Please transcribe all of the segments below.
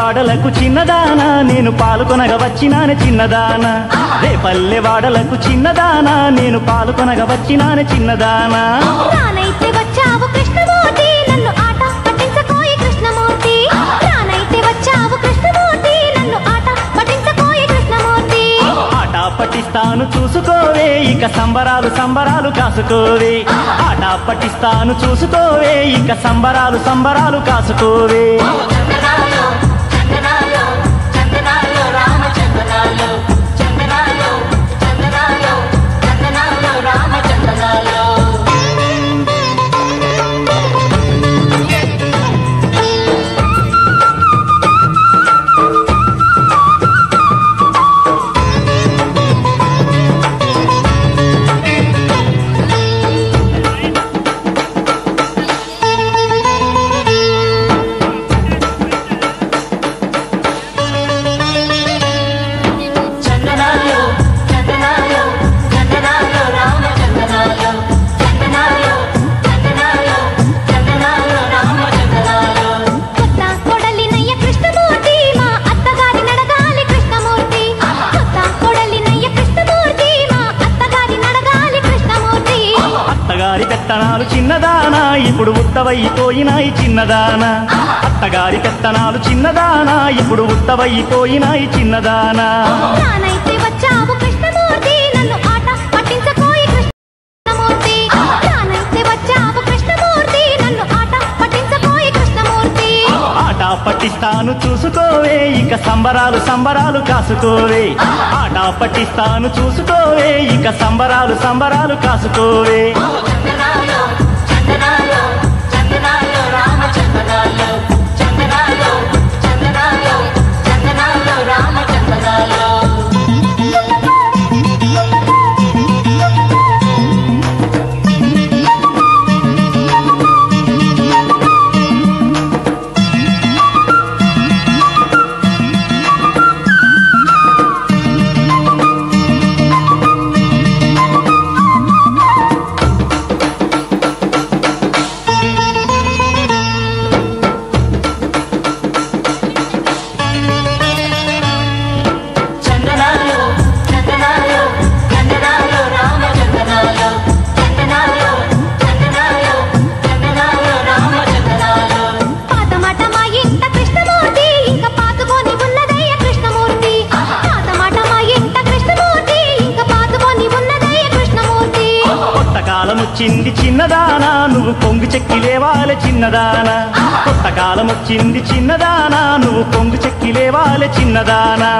వాడలకు చిన్నదానా నేను పాల్గొనగ వచ్చినాను చిన్నదానా రేపల్లె వాడలకు చిన్నదానా నేను పాల్గొనగ వచ్చినాను చిన్నదానా రానైతే వచ్చావు కృష్ణమూర్తి నన్ను ఆట పట్టించకోయి కృష్ణమూర్తి రానైతే వచ్చావు కృష్ణమూర్తి నన్ను ఆట పట్టించకోయి కృష్ణమూర్తి ఆట పట్టిస్తాను చూసుకోవే ఇక సంబరాలు సంబరాలు కాసుకోవే ఆట పట్టిస్తాను చూసుకోవే ఇక సంబరాలు సంబరాలు కాసుకోవే పెత్తనాలు చిన్నదానా ఇప్పుడు ఉత్తవైపోయినాయి చిన్నదానా అత్తగారి పెత్తనాలు చిన్నదానా ఇప్పుడు ఉత్తవైపోయినాయి చిన్నదానా రానైతే వచ్చావు కృష్ణమూర్తి నన్ను ఆట పట్టించకోయి కృష్ణమూర్తి రానైతే వచ్చావు కృష్ణమూర్తి నన్ను ఆట పట్టించకోయి కృష్ణమూర్తి ఆట పట్టిస్తాను చూసుకోవే ఇక సంబరాలు సంబరాలు కాసుకోవే ఆట పట్టిస్తాను చూసుకోవే ఇక సంబరాలు సంబరాలు కాసుకోవే వచ్చింది చిన్నదానా నువ్వు పొంగు చెక్కి లేవాలే చిన్నదానా కొత్త కాలం వచ్చింది చిన్నదానా నువ్వు పొంగు చెక్కి లేవాలే చిన్నదానా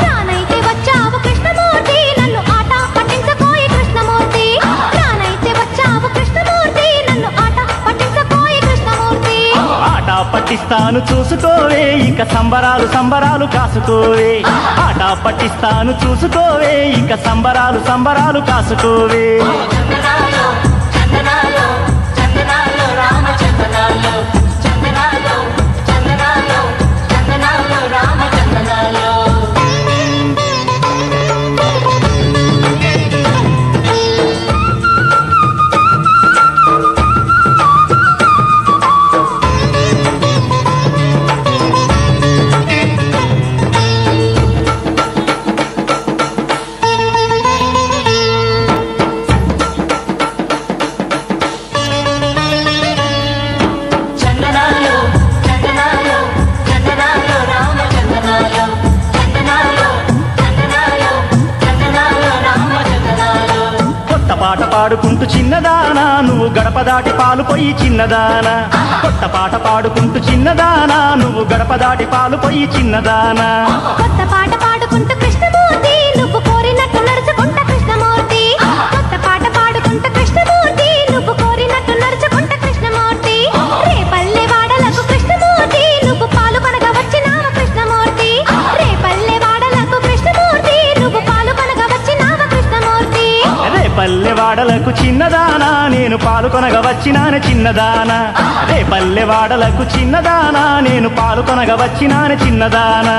రానైతే వచ్చావు కృష్ణమూర్తి నన్ను ఆట పట్టించకోయి కృష్ణమూర్తి రానైతే వచ్చావు కృష్ణమూర్తి నన్ను ఆట పట్టించకోయి కృష్ణమూర్తి ఆట పట్టిస్తాను చూసుకోవే ఇక సంబరాలు సంబరాలు కాసుకోవే ఆట పట్టిస్తాను చూసుకోవే ఇక సంబరాలు సంబరాలు కాసుకోవే పాట పాడుకుంటూ చిన్నదానా నువ్వు గడప దాటి పాలు పోయి చిన్నదానా కొత్త పాట పాడుకుంటూ చిన్నదానా నువ్వు గడప దాటి పాలు పోయి చిన్నదానా కొత్త పాట పాడుకుంటూ కృష్ణమూర్తి నువ్వు కోరినట్టు నడుచుకుంటా కృష్ణమూర్తి కొత్త పాట పాడుకుంటూ కృష్ణమూర్తి నువ్వు కోరినట్టు నడుచుకుంటా కృష్ణమూర్తి రేపల్లె వాడలకు కృష్ణమూర్తి నువ్వు పాల్గొనగా వచ్చినావ కృష్ణమూర్తి రేపల్లె వాడలకు కృష్ణమూర్తి నువ్వు పాల్గొనగా వచ్చినావ కృష్ణమూర్తి రేపల్లె వాడలకు చిన్నదానా నేను పాల్గొనగ వచ్చినాను చిన్నదానా రేపల్లె వాడలకు చిన్నదానా నేను పాల్గొనగ వచ్చినాను చిన్నదానా